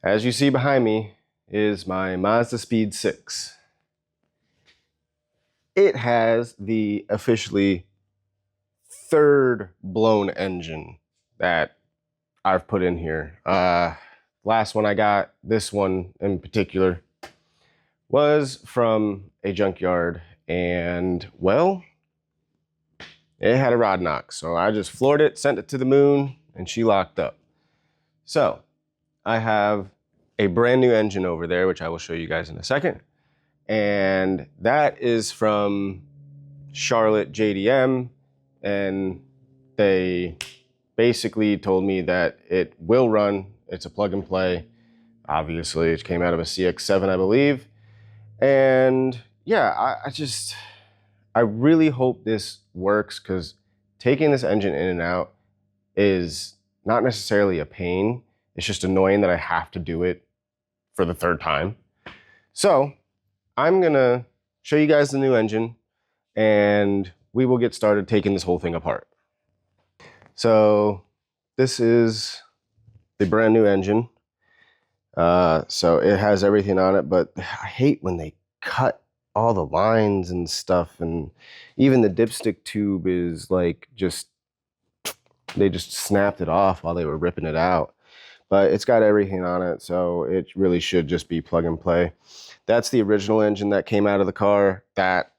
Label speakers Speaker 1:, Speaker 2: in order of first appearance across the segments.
Speaker 1: As you see behind me is my Mazdaspeed6. It has the officially third blown engine that I've put in here. Last one I got, this one in particular, was from a junkyard, and well, it had a rod knock. So I just floored it, sent it to the moon, and she locked up. So I have a brand new engine over there, which I will show you guys in a second. And that is from Charlotte JDM. And they basically told me that it will run. It's a plug and play. Obviously, it came out of a CX-7, I believe. And yeah, I really hope this works, because taking this engine in and out is not necessarily a pain. It's just annoying that I have to do it for the third time. So I'm gonna show you guys the new engine, and we will get started taking this whole thing apart. So this is the brand new engine. So it has everything on it, but I hate when they cut all the lines and stuff, and even the dipstick tube is like they just snapped it off while they were ripping it out. But it's got everything on it, so it really should just be plug and play. That's the original engine that came out of the car. That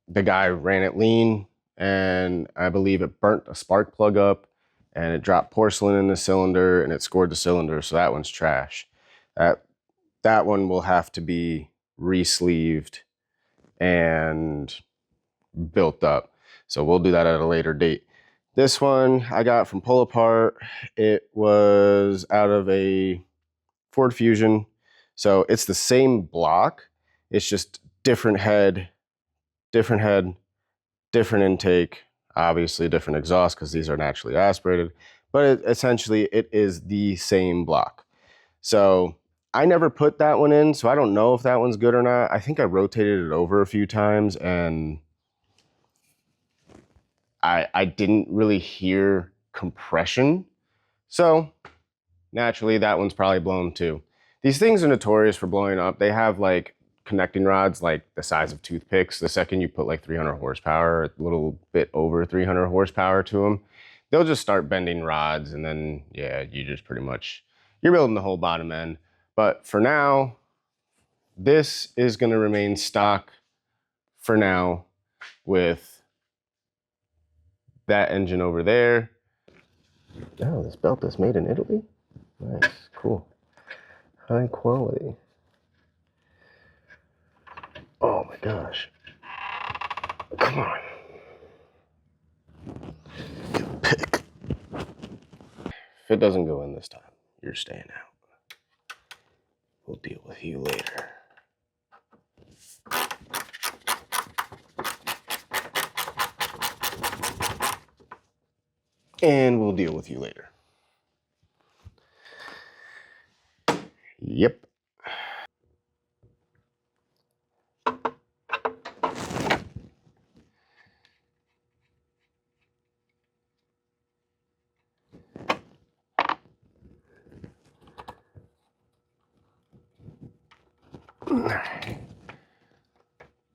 Speaker 1: the guy ran it lean, and I believe it burnt a spark plug up, and it dropped porcelain in the cylinder, and it scored the cylinder, so that one's trash. That one will have to be re-sleeved and built up. So we'll do that at a later date. This one I got from Pull Apart. It was out of a Ford Fusion. So it's the same block. It's just different head, different intake, obviously different exhaust because these are naturally aspirated. But essentially it is the same block. So I never put that one in, so I don't know if that one's good or not. I think I rotated it over a few times, and I didn't really hear compression. So naturally that one's probably blown too. These things are notorious for blowing up. They have like connecting rods like the size of toothpicks. The second you put like 300 horsepower, a little bit over 300 horsepower to them, they'll just start bending rods, and then yeah, you just pretty much, you're building the whole bottom end. But for now, this is going to remain stock for now with that engine over there. Oh, this belt is made in Italy? Nice, cool. High quality. Oh my gosh. Come on. Good pick. If it doesn't go in this time, you're staying out. We'll deal with you later. And we'll deal with you later. Yep.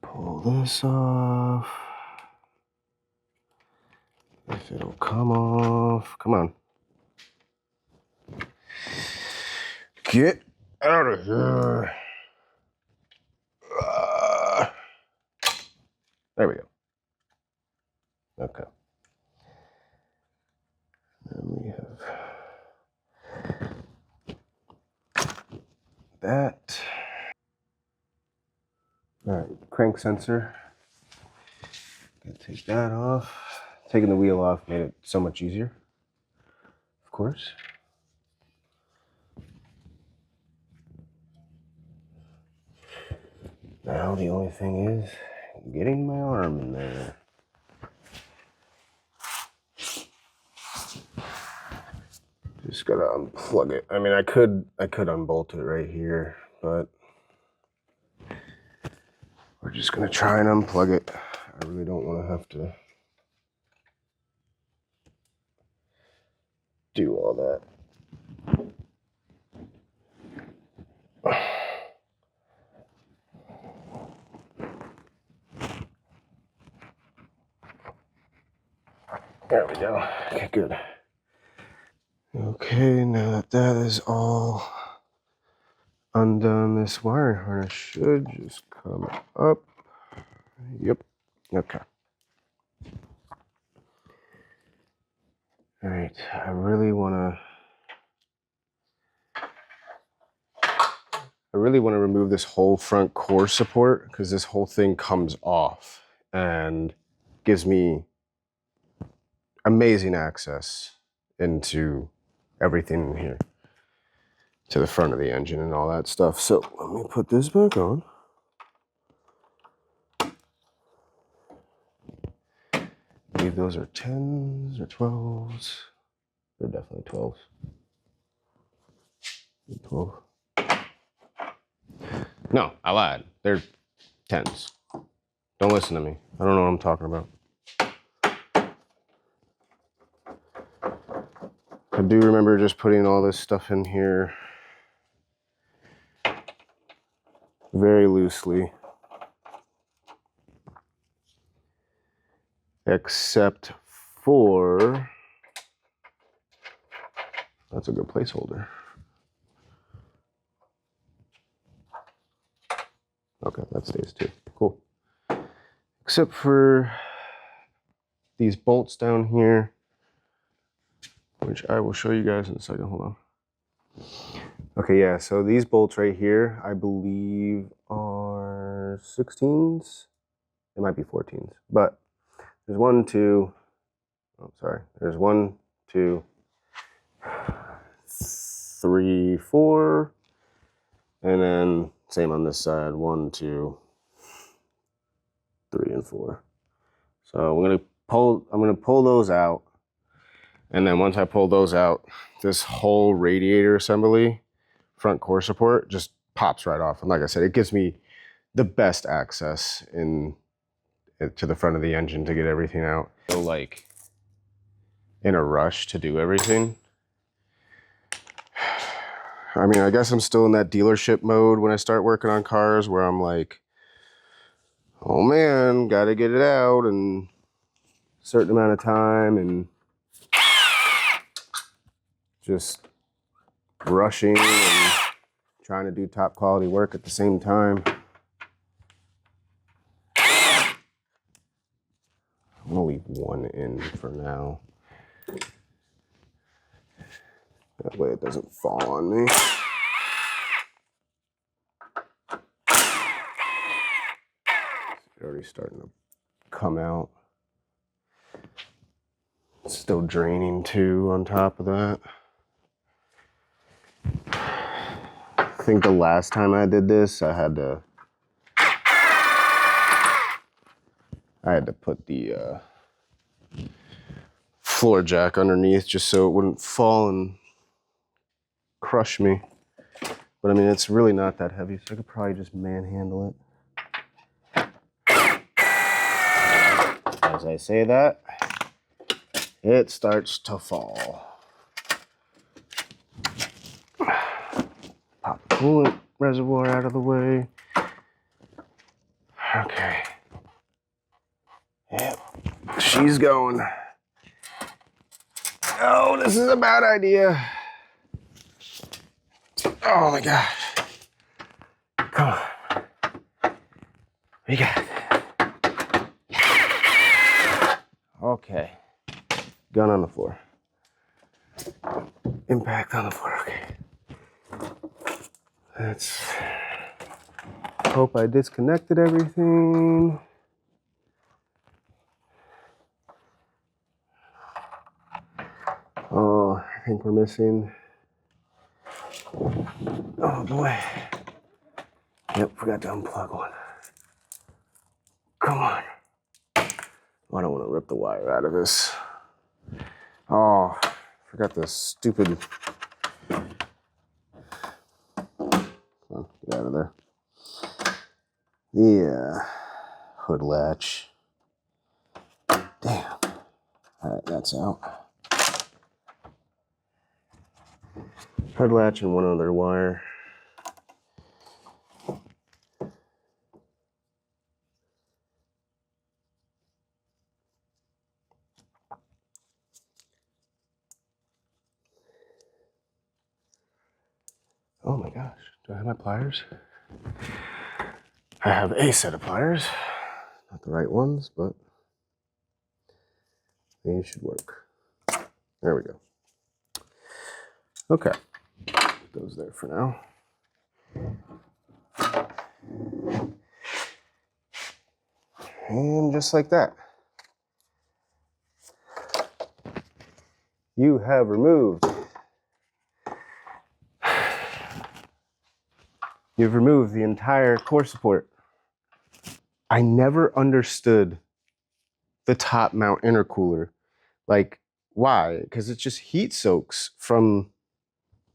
Speaker 1: Pull this off. If it'll come off. Come on. Get out of here. There we go. Okay. Then we have that. All right, crank sensor. Gotta take that off. Taking the wheel off made it so much easier, of course. Now the only thing is getting my arm in there. Just gotta unplug it. I mean, I could unbolt it right here, but we're just gonna try and unplug it. I really don't want to have to do all that. There we go. Okay, good. Okay, now that that is all undone, this wiring harness should just come up. Yep. Okay. All right. I really want to remove this whole front core support because this whole thing comes off and gives me amazing access into everything in here, to the front of the engine and all that stuff. So let me put this back on. I believe those are 10s or 12s. They're definitely 12s. 12. No, I lied. They're 10s. Don't listen to me. I don't know what I'm talking about. I do remember just putting all this stuff in here very loosely, except for, that's a good placeholder. Okay, that stays too. Cool. Except for these bolts down here, which I will show you guys in a second. Hold on. Okay, yeah, so these bolts right here, I believe are 16s. It might be 14s, but there's 1, 2, oh, sorry. There's 1, 2, 3, 4, and then same on this side, 1, 2, 3, and 4. So I'm gonna pull those out, and then once I pull those out, this whole radiator assembly, front core support, just pops right off. And like I said, it gives me the best access to the front of the engine to get everything out. So like in a rush to do everything. I mean, I guess I'm still in that dealership mode when I start working on cars where I'm like, oh man, gotta get it out in a certain amount of time, and just rushing and trying to do top quality work at the same time. I'm gonna leave one in for now. That way it doesn't fall on me. It's already starting to come out. It's still draining too on top of that. I think the last time I did this, I had to put the floor jack underneath just so it wouldn't fall and crush me. But I mean, it's really not that heavy, so I could probably just manhandle it. As I say that, it starts to fall. Pop the coolant reservoir out of the way. Okay. Yep, she's going. Oh, this is a bad idea. Oh my gosh. Come on. We got it. Okay. Gun on the floor. Impact on the floor. Okay. Let's hope I disconnected everything. Oh, I think we're missing. Oh boy. Yep, forgot to unplug one. Come on. I don't want to rip the wire out of this. Oh, forgot the stupid. Oh, get out of there. The hood latch. Damn. All right, that's out. Hood latch and one other wire. Oh my gosh, do I have my pliers? I have a set of pliers. Not the right ones, but they should work. There we go. Okay, those there for now. And just like that, you have removed. You've removed the entire core support. I never understood the top mount intercooler. Like, why? Because it just heat soaks from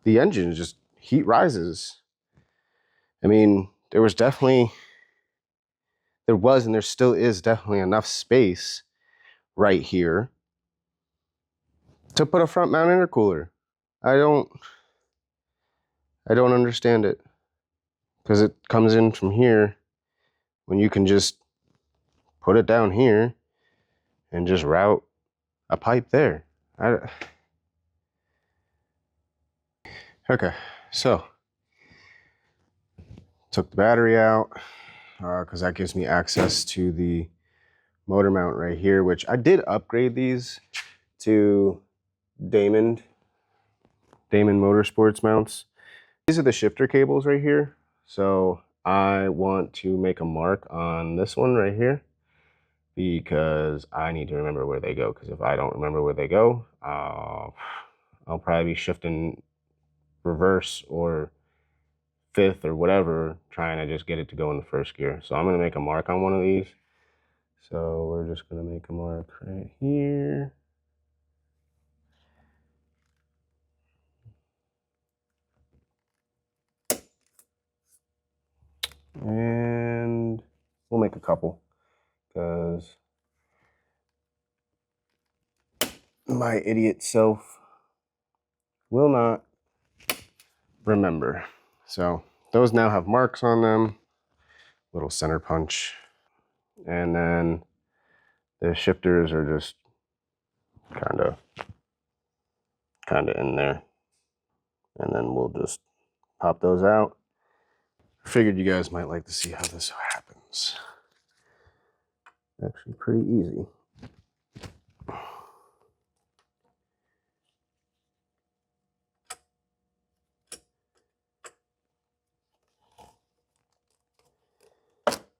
Speaker 1: the engine, it just heat rises. I mean, there was and there still is definitely enough space right here to put a front mount intercooler. I don't understand it, because it comes in from here when you can just put it down here and just route a pipe there. Okay, so took the battery out because that gives me access to the motor mount right here, which I did upgrade these to Damon Motorsports mounts. These are the shifter cables right here. So I want to make a mark on this one right here because I need to remember where they go. Because if I don't remember where they go, I'll probably be shifting reverse or fifth or whatever, trying to just get it to go in the first gear. So I'm going to make a mark on one of these. So we're just going to make a mark right here. And we'll make a couple because my idiot self will not remember. So those now have marks on them, little center punch. And then the shifters are just kind of in there. And then we'll just pop those out. Figured you guys might like to see how this happens. Actually pretty easy.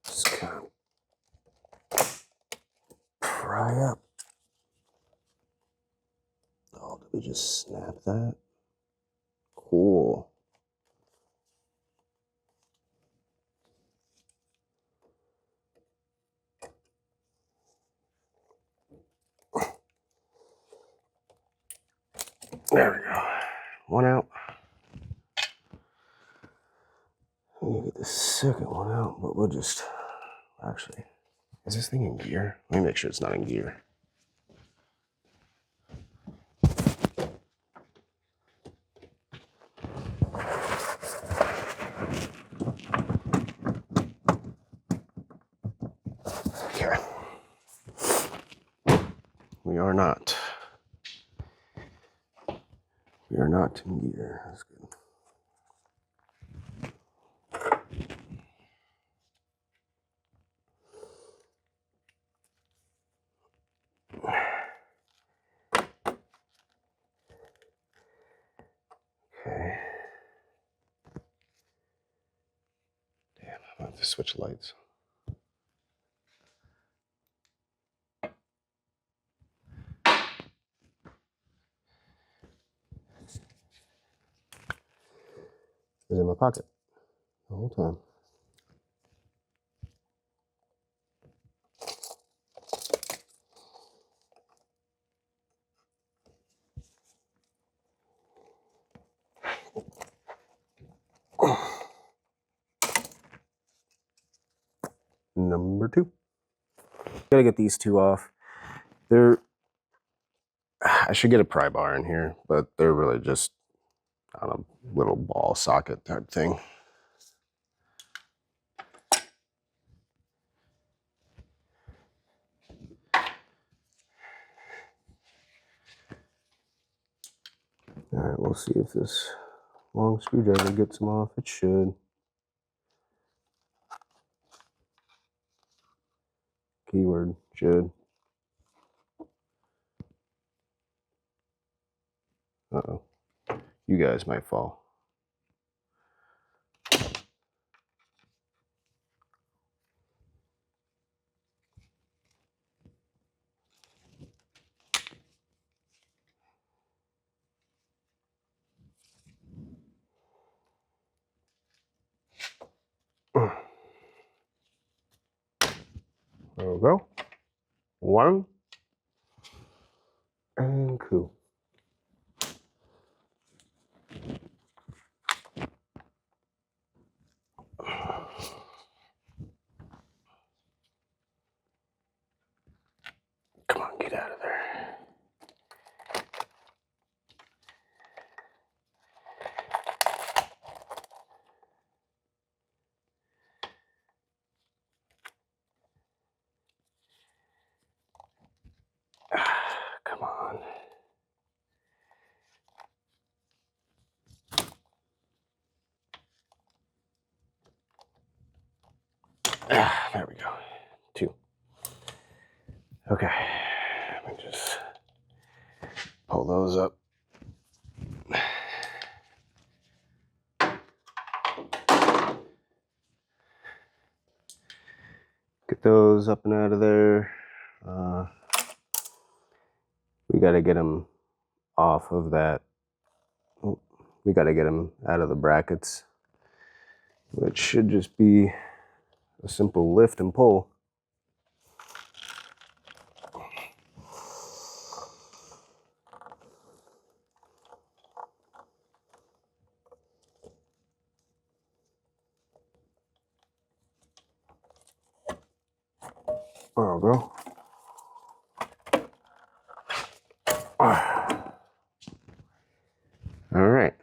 Speaker 1: Just kind of pry up. Oh, did we just snap that? Cool. There we go. One out. We need to get the second one out, but we'll just, actually, is this thing in gear? Let me make sure it's not in gear. Okay. We are not. We are not in gear. That's good. Okay. Damn, I'm about to switch lights. It's in my pocket the whole time. Number two. Gotta get these two off. I should get a pry bar in here, but they're really just on a little ball socket type thing. All right, we'll see if this long screwdriver gets them off. It should. Keyword should. Uh-oh. You guys might fall. There we go. One. And two. Come on, get out of there. Come on. There we go. Two. Okay. Let me just pull those up. Get those up and out of there. We got to get them off of that. Oh, we got to get them out of the brackets, which should just be a simple lift and pull. There we go. All right.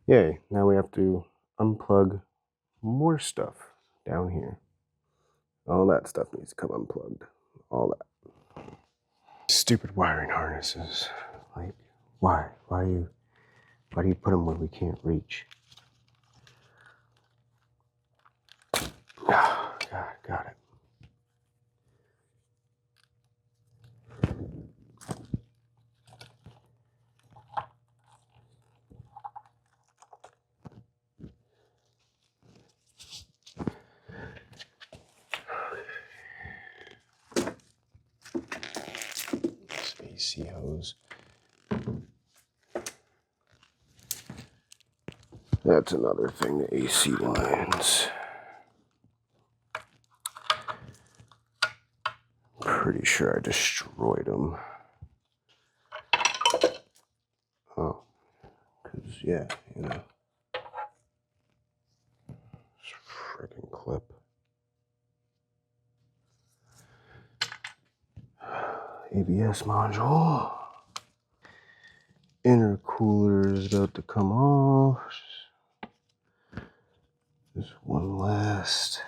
Speaker 1: Yay, now we have to unplug more stuff down here. All that stuff needs to come unplugged. All that. Stupid wiring harnesses. Like, why? Why do you put them where we can't reach? Oh, God, got it. AC hose. That's another thing, the AC lines. Pretty sure I destroyed them. Oh, because, yeah, you know. This friggin' clip. ABS module. Intercooler is about to come off. There's one last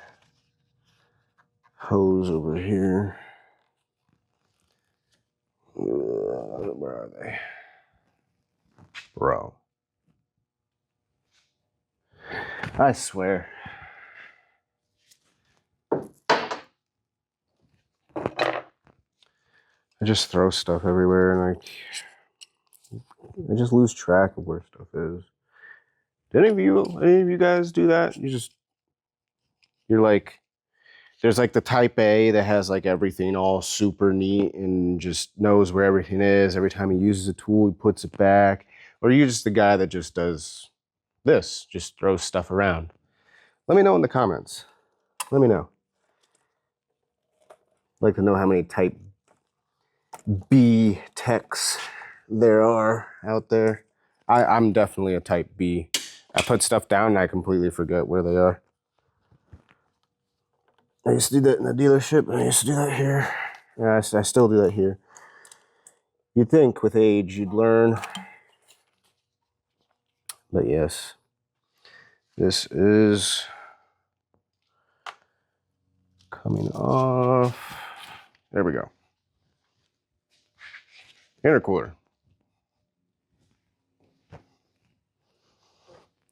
Speaker 1: hose over here. Where are they? Bro. I swear. I just throw stuff everywhere and I just lose track of where stuff is. Do any of you guys do that? You're like, there's like the type A that has like everything all super neat and just knows where everything is. Every time he uses a tool, he puts it back. Or are you just the guy that just does this, just throws stuff around? Let me know in the comments. Let me know. I'd like to know how many type B techs there are out there. I'm definitely a type B. I put stuff down and I completely forget where they are. I used to do that in the dealership, and I used to do that here. Yeah, I still do that here. You'd think with age you'd learn. But yes, this is coming off. There we go. Intercooler.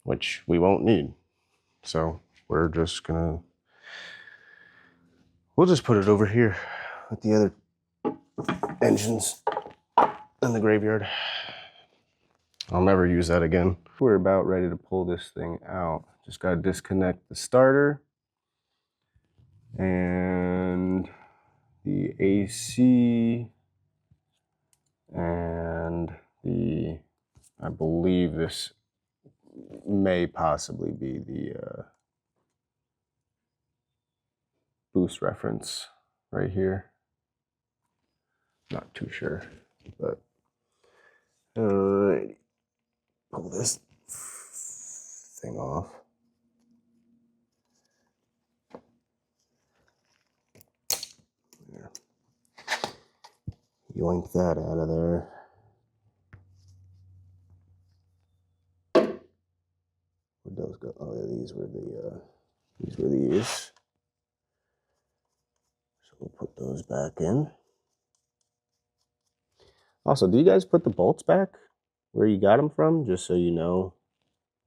Speaker 1: which we won't need. So we'll just put it over here with the other engines in the graveyard. I'll never use that again. We're about ready to pull this thing out. Just got to disconnect the starter and the AC and I believe this may possibly be the boost reference right here. Not too sure, but alright. Pull this thing off. There. Yoink that out of there. Where'd those go? Oh yeah, these were these. So we'll put those back in. Also, do you guys put the bolts back where you got them from, just so you know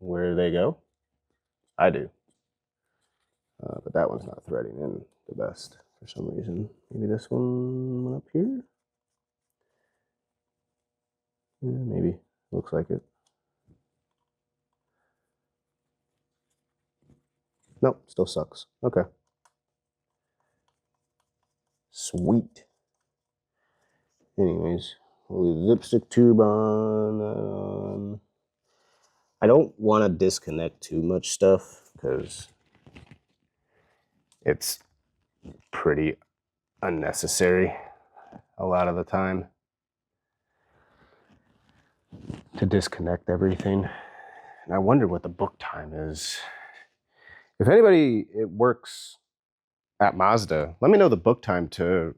Speaker 1: where they go? I do. But that one's not threading in the best for some reason. Maybe this one went up here? Yeah, maybe. Looks like it. Nope, still sucks. Okay. Sweet. Anyways, we'll leave the dipstick tube on. I don't want to disconnect too much stuff because it's pretty unnecessary a lot of the time to disconnect everything. And I wonder what the book time is. If anybody it works at Mazda, let me know the book time to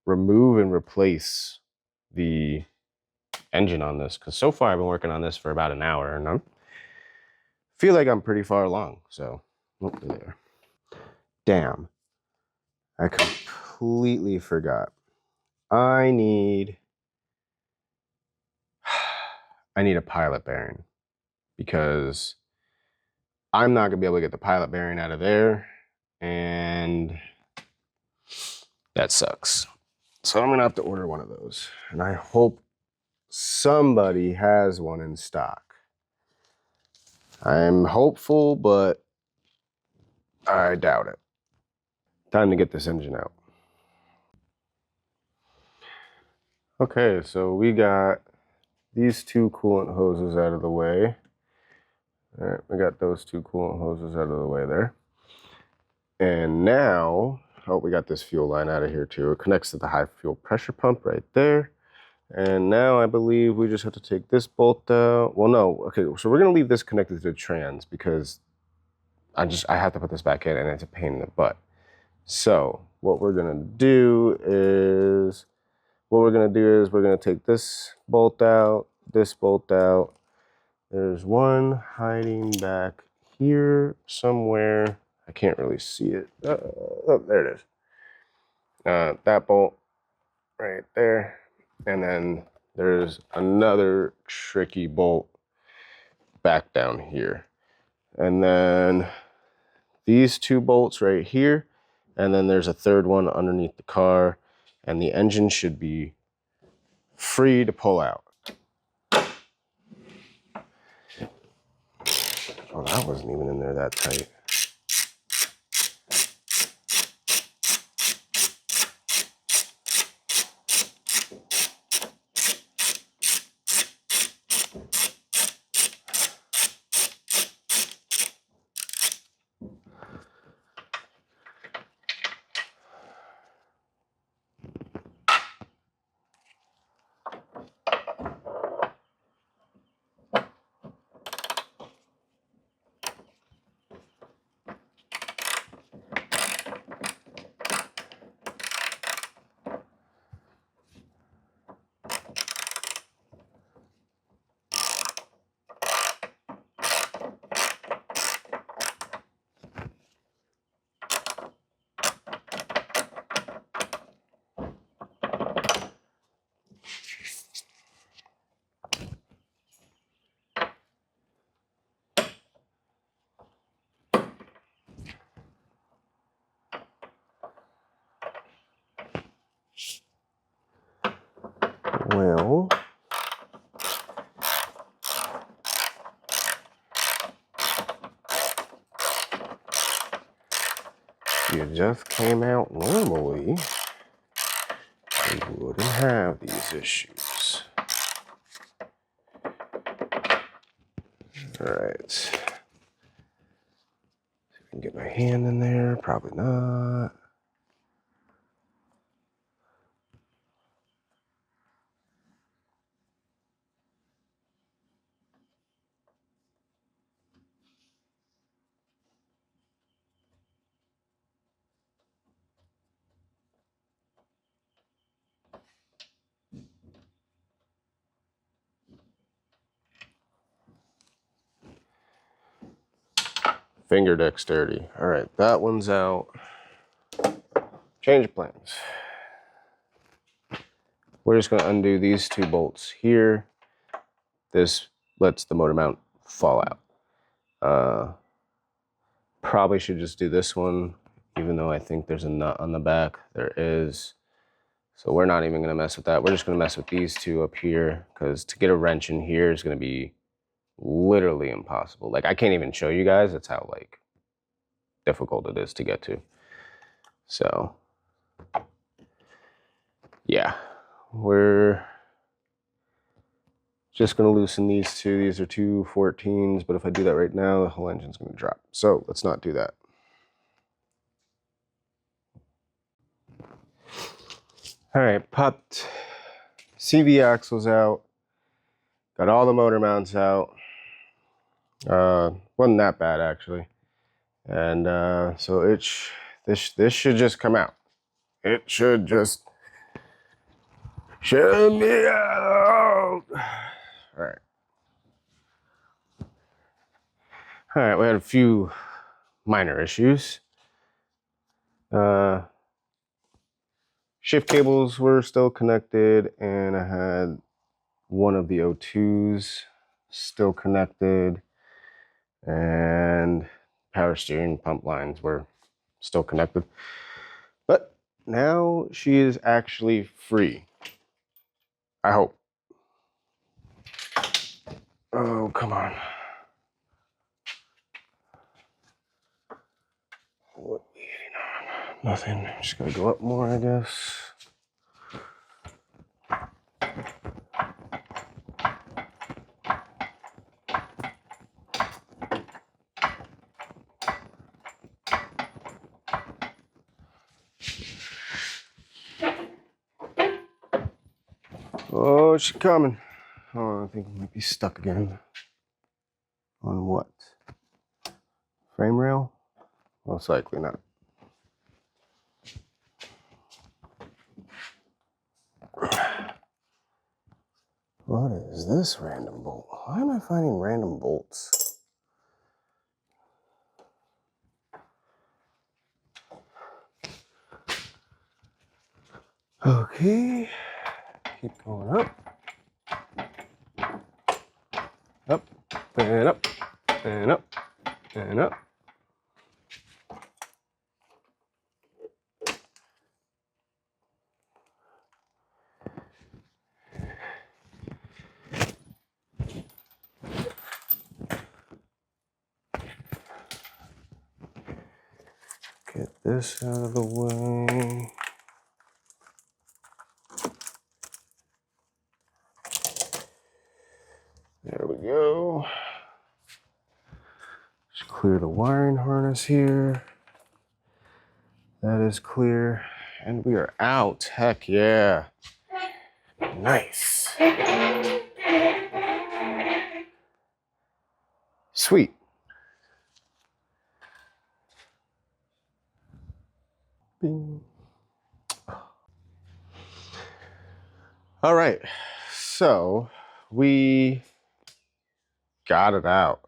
Speaker 1: remove and replace the engine on this, because so far I've been working on this for about an hour and I feel like I'm pretty far along. So there. Damn, I completely forgot. I need a pilot bearing, because I'm not gonna be able to get the pilot bearing out of there, and that sucks. So I'm gonna have to order one of those, and I hope somebody has one in stock. I'm hopeful, but I doubt it. Time to get this engine out. Okay, so we got these two coolant hoses out of the way. All right, we got those two coolant hoses out of the way there. And now, oh, we got this fuel line out of here too. It connects to the high fuel pressure pump right there. And now I believe we just have to take this bolt out. Well, no, okay, so we're gonna leave this connected to the trans because I have to put this back in and it's a pain in the butt. So what we're gonna do is, we're gonna take this bolt out, this bolt out. There's one hiding back here somewhere. I can't really see it. Oh, there it is. That bolt right there. And then there's another tricky bolt back down here. And then these two bolts right here. And then there's a third one underneath the car. And the engine should be free to pull out. Oh, that wasn't even in there that tight. If you just came out normally, you wouldn't have these issues. All right. See if I can get my hand in there. Probably not. Finger dexterity. All right, that one's out. Change of plans. We're just going to undo these two bolts here. This lets the motor mount fall out. Probably should just do this one, even though I think there's a nut on the back. There is. So we're not even going to mess with that. We're just going to mess with these two up here, because to get a wrench in here is going to be literally impossible. Like, I can't even show you guys. That's how, like, difficult it is to get to. So, yeah. We're just going to loosen these two. These are two 14s, but if I do that right now, the whole engine's going to drop. So let's not do that. All right, popped CV axles out. Got all the motor mounts out. Wasn't that bad, actually. And so this should just come out. It should just show me out. All right. All right, we had a few minor issues. Shift cables were still connected, and I had one of the O2s still connected, and power steering pump lines were still connected. But now she is actually free. I hope. Oh, come on. What? Nothing. Just gotta go up more, I guess. Oh, she's coming. Oh, I think I might be stuck again. On what? Frame rail? Most likely not. What is this random bolt? Why am I finding random bolts? Okay. Keep going up. Up, and up, and up, and up. Get this out of the way. There we go. Just clear the wiring harness here. That is clear. And we are out. Heck yeah. Nice. Sweet. Bing. All right. So we got it out.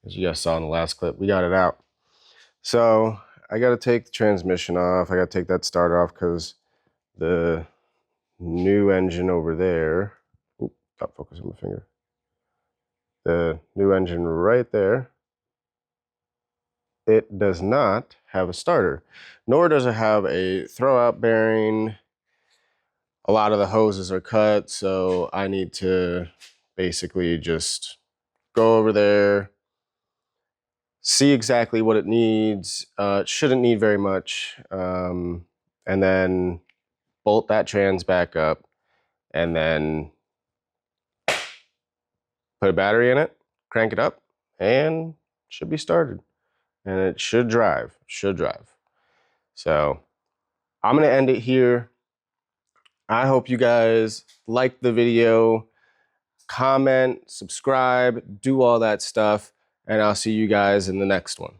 Speaker 1: As you guys saw in the last clip, we got it out. So I got to take the transmission off. I got to take that starter off because the new engine over there, oop, got focus on my finger. The new engine right there, it does not have a starter, nor does it have a throwout bearing. A lot of the hoses are cut, so I need to basically just go over there, see exactly what it needs. It shouldn't need very much. And then bolt that trans back up, and then put a battery in it, crank it up, and should be started. And it should drive, So I'm gonna end it here. I hope you guys liked the video. Comment, subscribe, do all that stuff, and I'll see you guys in the next one.